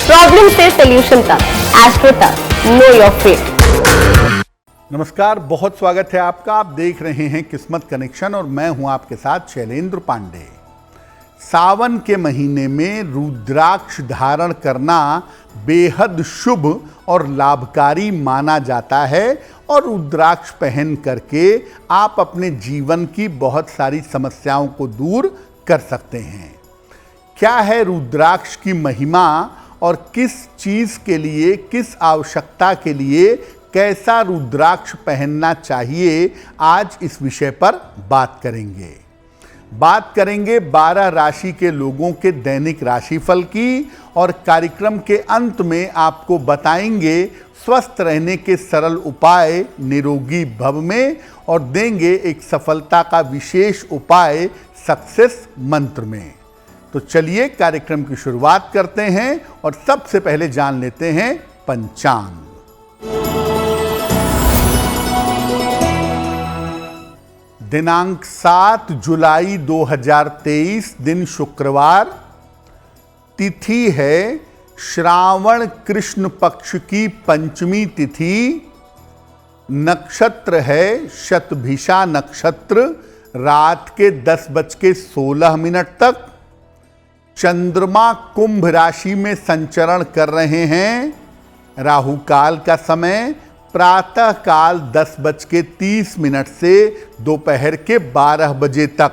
Problem से solution तक, astro तक, नो योर फेट। नमस्कार, बहुत स्वागत है आपका। आप देख रहे हैं किस्मत कनेक्शन और मैं हूं आपके साथ शैलेंद्र पांडे। सावन के महीने में रुद्राक्ष धारण करना बेहद शुभ और लाभकारी माना जाता है और रुद्राक्ष पहन करके आप अपने जीवन की बहुत सारी समस्याओं को दूर कर सकते हैं। क्या है रुद्राक्ष की महिमा और किस चीज़ के लिए, किस आवश्यकता के लिए कैसा रुद्राक्ष पहनना चाहिए, आज इस विषय पर बात करेंगे 12 राशि के लोगों के दैनिक राशिफल की और कार्यक्रम के अंत में आपको बताएंगे स्वस्थ रहने के सरल उपाय निरोगी भव में और देंगे एक सफलता का विशेष उपाय सक्सेस मंत्र में। तो चलिए कार्यक्रम की शुरुआत करते हैं और सबसे पहले जान लेते हैं पंचांग। दिनांक 7 जुलाई 2023, दिन शुक्रवार, तिथि है श्रावण कृष्ण पक्ष की पंचमी तिथि, नक्षत्र है शतभिषा नक्षत्र, रात के 10:16 तक। चंद्रमा कुंभ राशि में संचरण कर रहे हैं। राहु काल का समय प्रातः काल 10:30 से दोपहर के 12 बजे तक।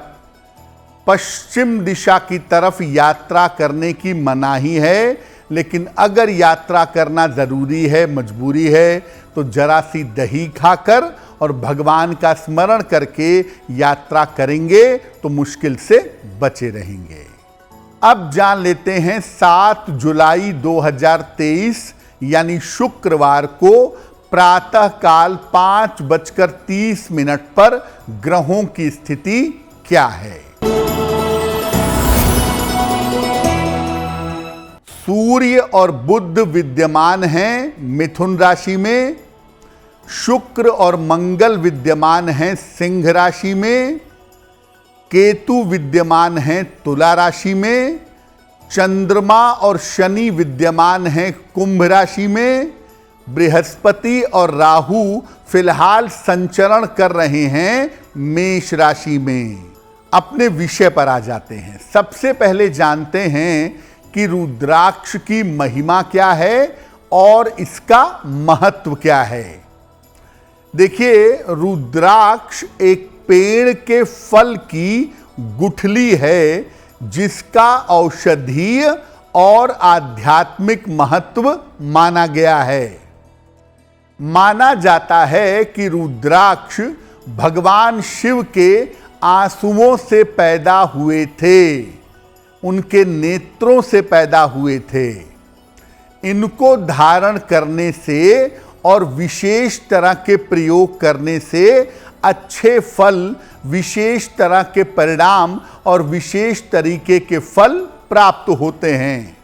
पश्चिम दिशा की तरफ यात्रा करने की मनाही है, लेकिन अगर यात्रा करना जरूरी है, मजबूरी है, तो जरा सी दही खाकर और भगवान का स्मरण करके यात्रा करेंगे तो मुश्किल से बचे रहेंगे। अब जान लेते हैं 7 जुलाई 2023 यानी शुक्रवार को प्रातः काल 5:30 पर ग्रहों की स्थिति क्या है। सूर्य और बुध विद्यमान हैं मिथुन राशि में, शुक्र और मंगल विद्यमान हैं सिंह राशि में, केतु विद्यमान हैं तुला राशि में, चंद्रमा और शनि विद्यमान हैं कुंभ राशि में, बृहस्पति और राहु फिलहाल संचरण कर रहे हैं मेष राशि में। अपने विषय पर आ जाते हैं। सबसे पहले जानते हैं कि रुद्राक्ष की महिमा क्या है और इसका महत्व क्या है। देखिए, रुद्राक्ष एक पेड़ के फल की गुठली है जिसका औषधीय और आध्यात्मिक महत्व माना गया है। माना जाता है कि रुद्राक्ष भगवान शिव के आंसुओं से पैदा हुए थे, उनके नेत्रों से पैदा हुए थे। इनको धारण करने से और विशेष तरह के प्रयोग करने से अच्छे फल, विशेष तरह के परिणाम और विशेष तरीके के फल प्राप्त होते हैं।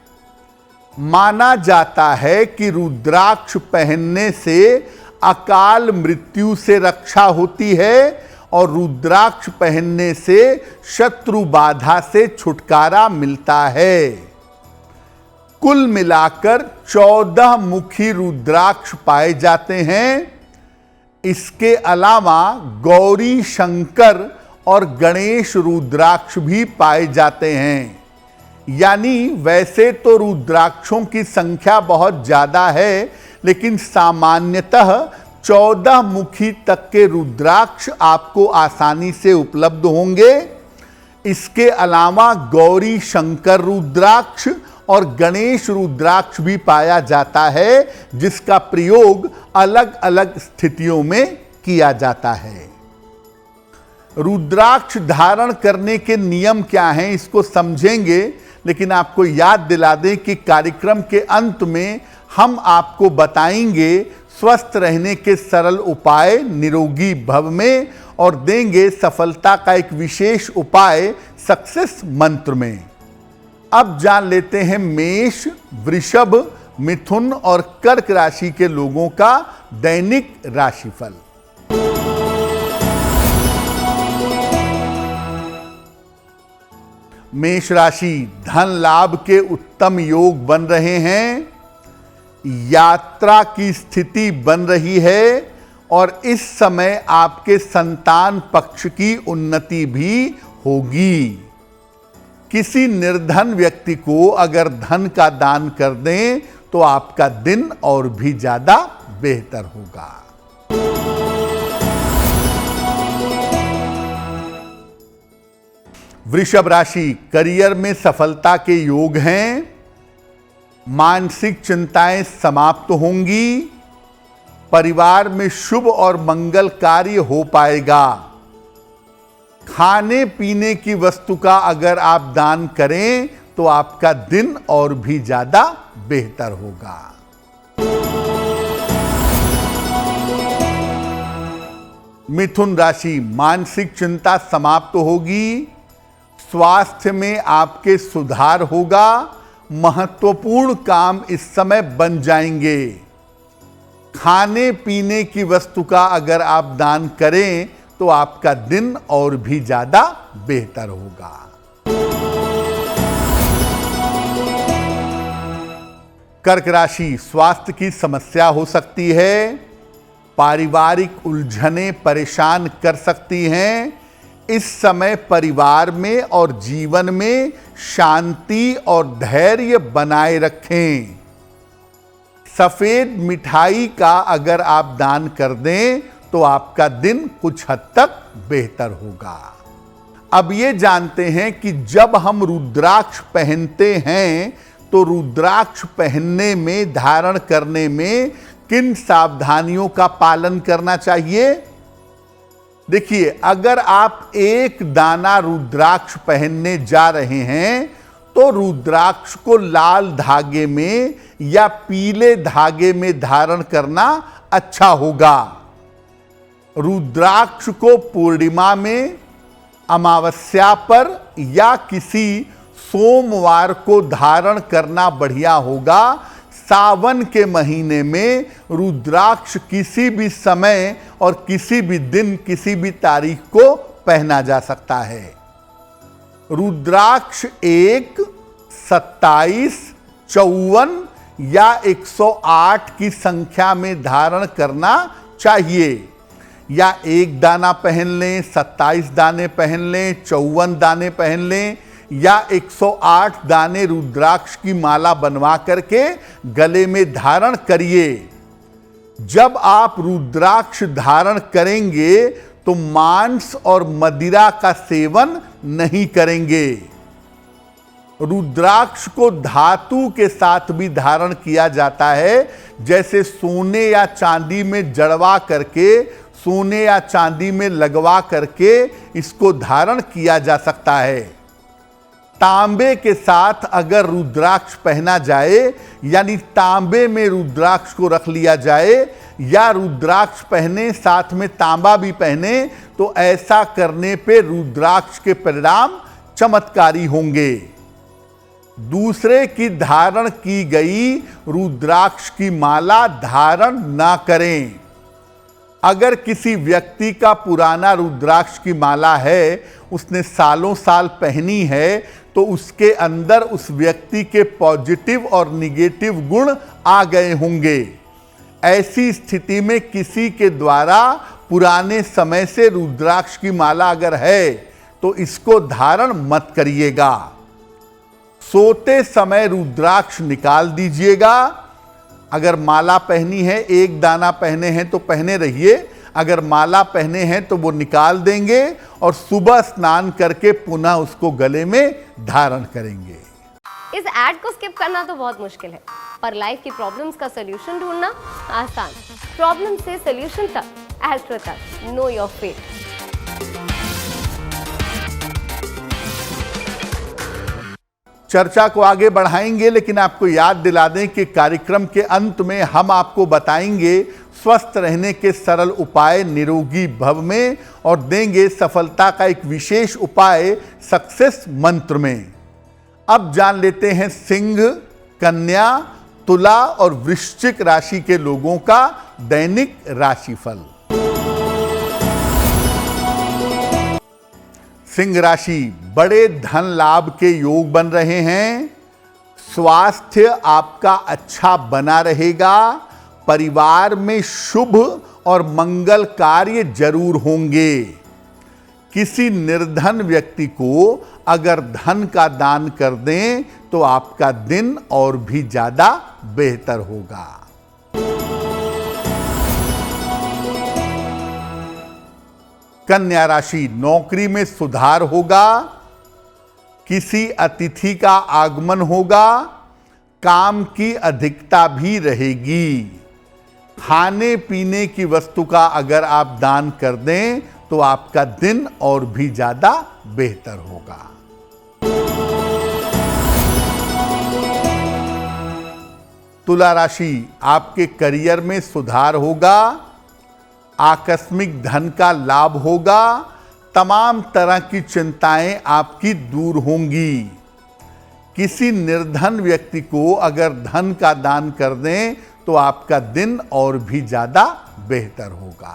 माना जाता है कि रुद्राक्ष पहनने से अकाल मृत्यु से रक्षा होती है और रुद्राक्ष पहनने से शत्रु बाधा से छुटकारा मिलता है। कुल मिलाकर 14 मुखी रुद्राक्ष पाए जाते हैं। इसके अलावा गौरी शंकर और गणेश रुद्राक्ष भी पाए जाते हैं। यानी वैसे तो रुद्राक्षों की संख्या बहुत ज़्यादा है, लेकिन सामान्यतः 14 मुखी तक के रुद्राक्ष आपको आसानी से उपलब्ध होंगे। इसके अलावा गौरी शंकर रुद्राक्ष और गणेश रुद्राक्ष भी पाया जाता है, जिसका प्रयोग अलग अलग स्थितियों में किया जाता है। रुद्राक्ष धारण करने के नियम क्या हैं, इसको समझेंगे, लेकिन आपको याद दिला दें कि कार्यक्रम के अंत में हम आपको बताएंगे स्वस्थ रहने के सरल उपाय निरोगी भव में और देंगे सफलता का एक विशेष उपाय सक्सेस मंत्र में। अब जान लेते हैं मेष, वृषभ, मिथुन और कर्क राशि के लोगों का दैनिक राशिफल। मेष राशि, धन लाभ के उत्तम योग बन रहे हैं, यात्रा की स्थिति बन रही है और इस समय आपके संतान पक्ष की उन्नति भी होगी। किसी निर्धन व्यक्ति को अगर धन का दान कर दें तो आपका दिन और भी ज्यादा बेहतर होगा। वृषभ राशि, करियर में सफलता के योग हैं, मानसिक चिंताएं समाप्त होंगी, परिवार में शुभ और मंगल कार्य हो पाएगा। खाने पीने की वस्तु का अगर आप दान करें तो आपका दिन और भी ज्यादा बेहतर होगा। मिथुन राशि, मानसिक चिंता समाप्त होगी, स्वास्थ्य में आपके सुधार होगा, महत्वपूर्ण काम इस समय बन जाएंगे। खाने पीने की वस्तु का अगर आप दान करें तो आपका दिन और भी ज्यादा बेहतर होगा। कर्क राशि, स्वास्थ्य की समस्या हो सकती है, पारिवारिक उलझनें परेशान कर सकती हैं। इस समय परिवार में और जीवन में शांति और धैर्य बनाए रखें। सफेद मिठाई का अगर आप दान कर दें तो आपका दिन कुछ हद तक बेहतर होगा। अब ये जानते हैं कि जब हम रुद्राक्ष पहनते हैं तो रुद्राक्ष पहनने में, धारण करने में किन सावधानियों का पालन करना चाहिए। देखिए, अगर आप एक दाना रुद्राक्ष पहनने जा रहे हैं तो रुद्राक्ष को लाल धागे में या पीले धागे में धारण करना अच्छा होगा। रुद्राक्ष को पूर्णिमा में, अमावस्या पर या किसी सोमवार को धारण करना बढ़िया होगा। सावन के महीने में रुद्राक्ष किसी भी समय और किसी भी दिन, किसी भी तारीख को पहना जा सकता है। रुद्राक्ष 1, 27, 54 या 108 की संख्या में धारण करना चाहिए, या एक दाना पहन लें, 27 दाने पहन लें, 54 दाने पहन लें, या 108 दाने रुद्राक्ष की माला बनवा करके गले में धारण करिए। जब आप रुद्राक्ष धारण करेंगे तो मांस और मदिरा का सेवन नहीं करेंगे। रुद्राक्ष को धातु के साथ भी धारण किया जाता है, जैसे सोने या चांदी में जड़वा करके, सोने या चांदी में लगवा करके इसको धारण किया जा सकता है। तांबे के साथ अगर रुद्राक्ष पहना जाए, यानी तांबे में रुद्राक्ष को रख लिया जाए, या रुद्राक्ष पहने साथ में तांबा भी पहने, तो ऐसा करने पे रुद्राक्ष के परिणाम चमत्कारी होंगे। दूसरे की धारण की गई रुद्राक्ष की माला धारण ना करें। अगर किसी व्यक्ति का पुराना रुद्राक्ष की माला है, उसने सालों साल पहनी है, तो उसके अंदर उस व्यक्ति के पॉजिटिव और निगेटिव गुण आ गए होंगे। ऐसी स्थिति में किसी के द्वारा पुराने समय से रुद्राक्ष की माला अगर है तो इसको धारण मत करिएगा। सोते समय रुद्राक्ष निकाल दीजिएगा। अगर माला पहनी है, एक दाना पहने हैं तो पहने रहिए, अगर माला पहने हैं तो वो निकाल देंगे और सुबह स्नान करके पुनः उसको गले में धारण करेंगे। इस ऐड को स्किप करना तो बहुत मुश्किल है, पर लाइफ की प्रॉब्लम्स का सलूशन ढूंढना आसान। प्रॉब्लम से सलूशन तक, एस्ट्रो तक, नो योर फेट। चर्चा को आगे बढ़ाएंगे, लेकिन आपको याद दिला दें कि कार्यक्रम के अंत में हम आपको बताएंगे स्वस्थ रहने के सरल उपाय निरोगी भव में, और देंगे सफलता का एक विशेष उपाय सक्सेस मंत्र में। अब जान लेते हैं सिंह, कन्या, तुला और वृश्चिक राशि के लोगों का दैनिक राशिफल। सिंह राशि, बड़े धन लाभ के योग बन रहे हैं। स्वास्थ्य आपका अच्छा बना रहेगा। परिवार में शुभ और मंगल कार्य जरूर होंगे। किसी निर्धन व्यक्ति को अगर धन का दान कर दें तो आपका दिन और भी ज्यादा बेहतर होगा। कन्या राशि, नौकरी में सुधार होगा। किसी अतिथि का आगमन होगा। काम की अधिकता भी रहेगी। खाने पीने की वस्तु का अगर आप दान कर दें तो आपका दिन और भी ज्यादा बेहतर होगा। तुला राशि, आपके करियर में सुधार होगा। आकस्मिक धन का लाभ होगा। तमाम तरह की चिंताएं आपकी दूर होंगी। किसी निर्धन व्यक्ति को अगर धन का दान कर दें तो आपका दिन और भी ज्यादा बेहतर होगा।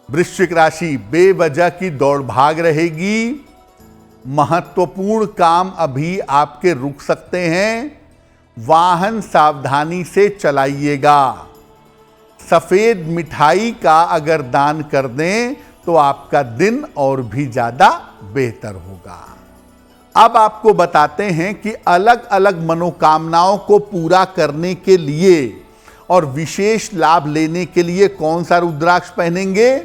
वृश्चिक राशि, बेवजह की दौड़ भाग रहेगी। महत्वपूर्ण काम अभी आपके रुक सकते हैं। वाहन सावधानी से चलाइएगा। सफेद मिठाई का अगर दान कर दें तो आपका दिन और भी ज्यादा बेहतर होगा। अब आपको बताते हैं कि अलग अलग मनोकामनाओं को पूरा करने के लिए और विशेष लाभ लेने के लिए कौन सा रुद्राक्ष पहनेंगे।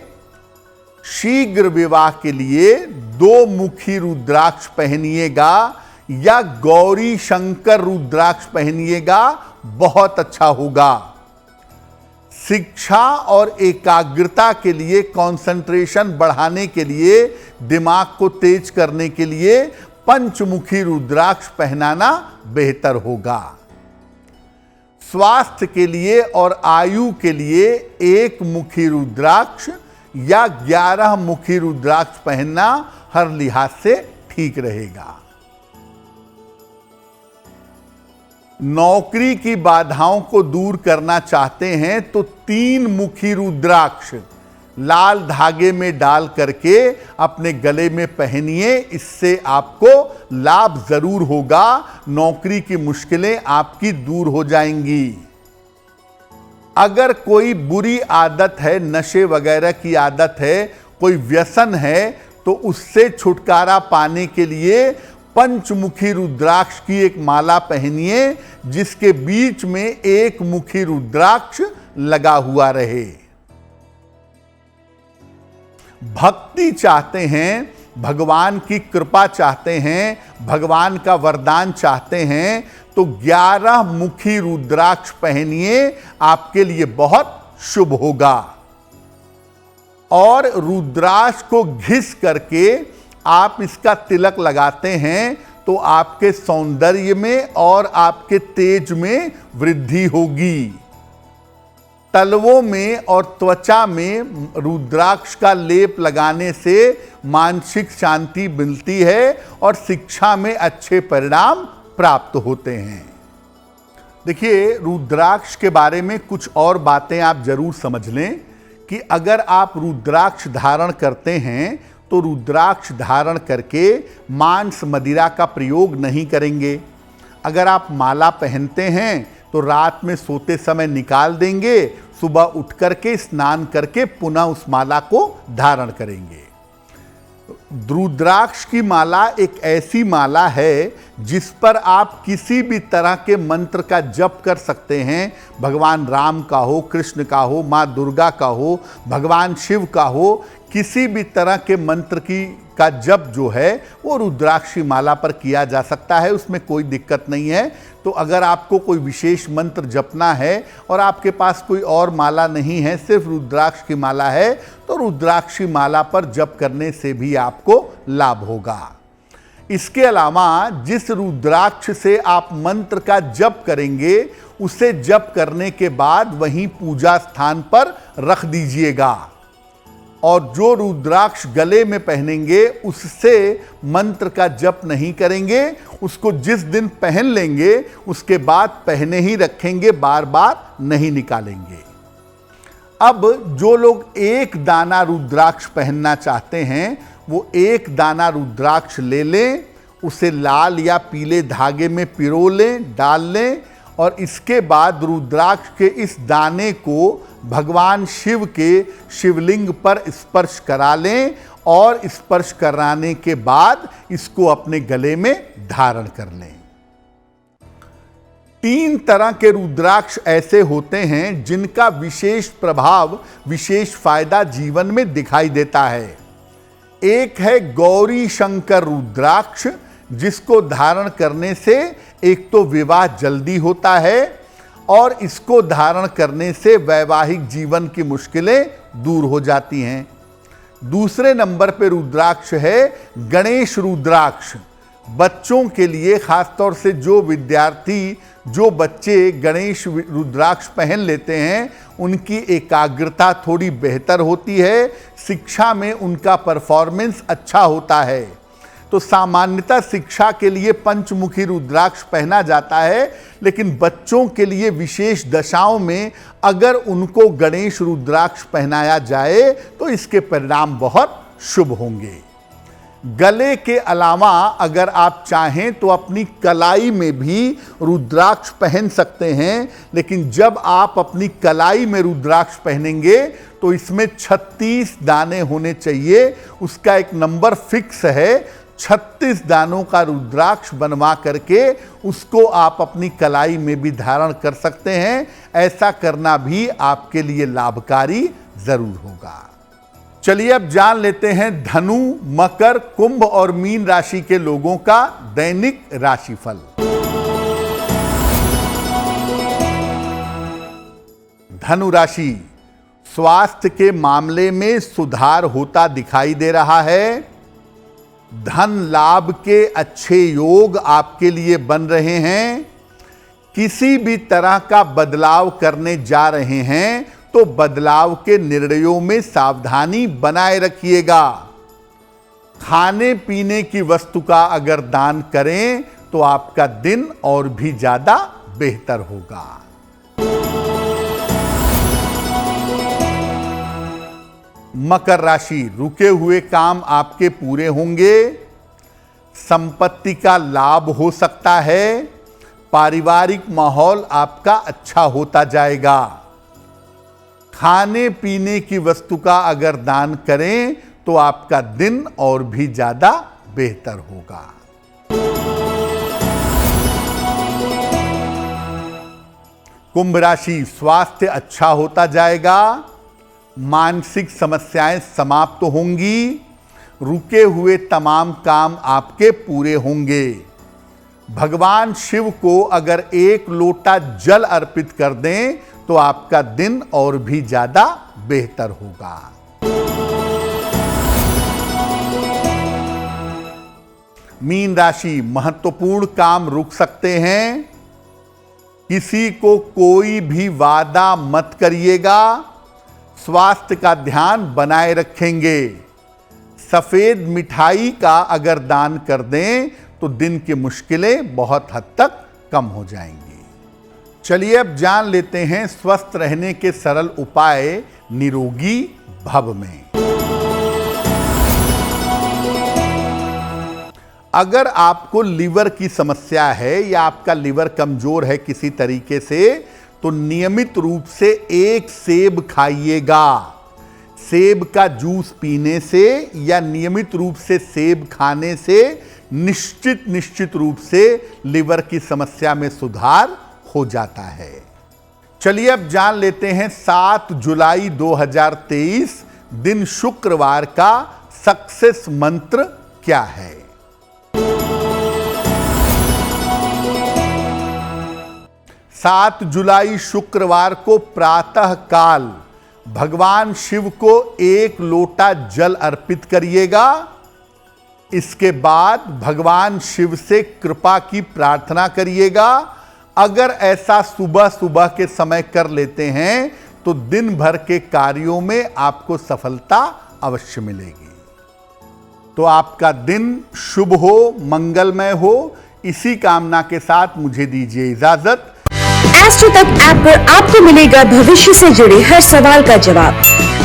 शीघ्र विवाह के लिए 2 मुखी रुद्राक्ष पहनिएगा या गौरी शंकर रुद्राक्ष पहनिएगा, बहुत अच्छा होगा। शिक्षा और एकाग्रता के लिए, कंसंट्रेशन बढ़ाने के लिए, दिमाग को तेज करने के लिए पंचमुखी रुद्राक्ष पहनाना बेहतर होगा। स्वास्थ्य के लिए और आयु के लिए 1 मुखी रुद्राक्ष या 11 मुखी रुद्राक्ष पहनना हर लिहाज से ठीक रहेगा। नौकरी की बाधाओं को दूर करना चाहते हैं तो 3 मुखी रुद्राक्ष लाल धागे में डाल करके अपने गले में पहनिए। इससे आपको लाभ जरूर होगा। नौकरी की मुश्किलें आपकी दूर हो जाएंगी। अगर कोई बुरी आदत है, नशे वगैरह की आदत है, कोई व्यसन है, तो उससे छुटकारा पाने के लिए पंचमुखी रुद्राक्ष की एक माला पहनिए जिसके बीच में 1 मुखी रुद्राक्ष लगा हुआ रहे। भक्ति चाहते हैं, भगवान की कृपा चाहते हैं, भगवान का वरदान चाहते हैं तो 11 मुखी रुद्राक्ष पहनिए, आपके लिए बहुत शुभ होगा। और रुद्राक्ष को घिस करके आप इसका तिलक लगाते हैं तो आपके सौंदर्य में और आपके तेज में वृद्धि होगी। तलवों में और त्वचा में रुद्राक्ष का लेप लगाने से मानसिक शांति मिलती है और शिक्षा में अच्छे परिणाम प्राप्त होते हैं। देखिए, रुद्राक्ष के बारे में कुछ और बातें आप जरूर समझ लें कि अगर आप रुद्राक्ष धारण करते हैं तो रुद्राक्ष धारण करके मांस मदिरा का प्रयोग नहीं करेंगे। अगर आप माला पहनते हैं तो रात में सोते समय निकाल देंगे, सुबह उठ करके स्नान करके पुनः उस माला को धारण करेंगे। रुद्राक्ष की माला एक ऐसी माला है जिस पर आप किसी भी तरह के मंत्र का जप कर सकते हैं। भगवान राम का हो, कृष्ण का हो, माँ दुर्गा का हो, भगवान शिव का हो, किसी भी तरह के मंत्र का जप जो है वो रुद्राक्षी माला पर किया जा सकता है, उसमें कोई दिक्कत नहीं है। तो अगर आपको कोई विशेष मंत्र जपना है और आपके पास कोई और माला नहीं है, सिर्फ रुद्राक्ष की माला है, तो रुद्राक्षी माला पर जप करने से भी आपको लाभ होगा। इसके अलावा जिस रुद्राक्ष से आप मंत्र का जप करेंगे उसे जप करने के बाद वहीं पूजा स्थान पर रख दीजिएगा और जो रुद्राक्ष गले में पहनेंगे उससे मंत्र का जप नहीं करेंगे। उसको जिस दिन पहन लेंगे उसके बाद पहने ही रखेंगे, बार बार नहीं निकालेंगे। अब जो लोग एक दाना रुद्राक्ष पहनना चाहते हैं वो एक दाना रुद्राक्ष ले लें, उसे लाल या पीले धागे में पिरो लें, डाल लें और इसके बाद रुद्राक्ष के इस दाने को भगवान शिव के शिवलिंग पर स्पर्श करा लें और स्पर्श कराने के बाद इसको अपने गले में धारण कर लें। 3 तरह के रुद्राक्ष ऐसे होते हैं जिनका विशेष प्रभाव, विशेष फायदा जीवन में दिखाई देता है। एक है गौरी शंकर रुद्राक्ष, जिसको धारण करने से एक तो विवाह जल्दी होता है और इसको धारण करने से वैवाहिक जीवन की मुश्किलें दूर हो जाती हैं। दूसरे नंबर पे रुद्राक्ष है गणेश रुद्राक्ष। बच्चों के लिए, खासतौर से जो विद्यार्थी, जो बच्चे गणेश रुद्राक्ष पहन लेते हैं, उनकी एकाग्रता थोड़ी बेहतर होती है, शिक्षा में उनका परफॉर्मेंस अच्छा होता है। तो सामान्यतः शिक्षा के लिए पंचमुखी रुद्राक्ष पहना जाता है, लेकिन बच्चों के लिए विशेष दशाओं में अगर उनको गणेश रुद्राक्ष पहनाया जाए तो इसके परिणाम बहुत शुभ होंगे। गले के अलावा अगर आप चाहें तो अपनी कलाई में भी रुद्राक्ष पहन सकते हैं, लेकिन जब आप अपनी कलाई में रुद्राक्ष पहनेंगे तो इसमें 36 दाने होने चाहिए। उसका एक नंबर फिक्स है। 36 दानों का रुद्राक्ष बनवा करके उसको आप अपनी कलाई में भी धारण कर सकते हैं। ऐसा करना भी आपके लिए लाभकारी जरूर होगा। चलिए अब जान लेते हैं धनु, मकर, कुंभ और मीन राशि के लोगों का दैनिक राशिफल। धनु राशि, स्वास्थ्य के मामले में सुधार होता दिखाई दे रहा है। धन लाभ के अच्छे योग आपके लिए बन रहे हैं। किसी भी तरह का बदलाव करने जा रहे हैं तो बदलाव के निर्णयों में सावधानी बनाए रखिएगा। खाने पीने की वस्तु का अगर दान करें तो आपका दिन और भी ज्यादा बेहतर होगा। मकर राशि, रुके हुए काम आपके पूरे होंगे। संपत्ति का लाभ हो सकता है। पारिवारिक माहौल आपका अच्छा होता जाएगा। खाने पीने की वस्तु का अगर दान करें तो आपका दिन और भी ज्यादा बेहतर होगा। कुंभ राशि, स्वास्थ्य अच्छा होता जाएगा। मानसिक समस्याएं समाप्त होंगी। रुके हुए तमाम काम आपके पूरे होंगे। भगवान शिव को अगर 1 लोटा जल अर्पित कर दें तो आपका दिन और भी ज्यादा बेहतर होगा। मीन राशि, महत्वपूर्ण काम रुक सकते हैं। किसी को कोई भी वादा मत करिएगा। स्वास्थ्य का ध्यान बनाए रखेंगे। सफेद मिठाई का अगर दान कर दें तो दिन की मुश्किलें बहुत हद तक कम हो जाएंगी। चलिए अब जान लेते हैं स्वस्थ रहने के सरल उपाय निरोगी भव में। अगर आपको लीवर की समस्या है या आपका लीवर कमजोर है किसी तरीके से, तो नियमित रूप से 1 सेब खाइएगा। सेब का जूस पीने से या नियमित रूप से सेब खाने से निश्चित रूप से लीवर की समस्या में सुधार हो जाता है। चलिए अब जान लेते हैं 7 जुलाई 2023 दिन शुक्रवार का सक्सेस मंत्र क्या है। 7 जुलाई शुक्रवार को प्रातः काल भगवान शिव को 1 लोटा जल अर्पित करिएगा। इसके बाद भगवान शिव से कृपा की प्रार्थना करिएगा। अगर ऐसा सुबह सुबह के समय कर लेते हैं तो दिन भर के कार्यों में आपको सफलता अवश्य मिलेगी। तो आपका दिन शुभ हो, मंगलमय हो, इसी कामना के साथ मुझे दीजिए इजाजत। एस्ट्रो तक ऐप पर आपको मिलेगा भविष्य से जुड़े हर सवाल का जवाब।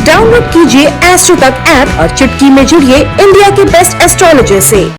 डाउनलोड कीजिए एस्ट्रो तक ऐप और चुटकी में जुड़िए इंडिया के बेस्ट एस्ट्रोलॉजर से।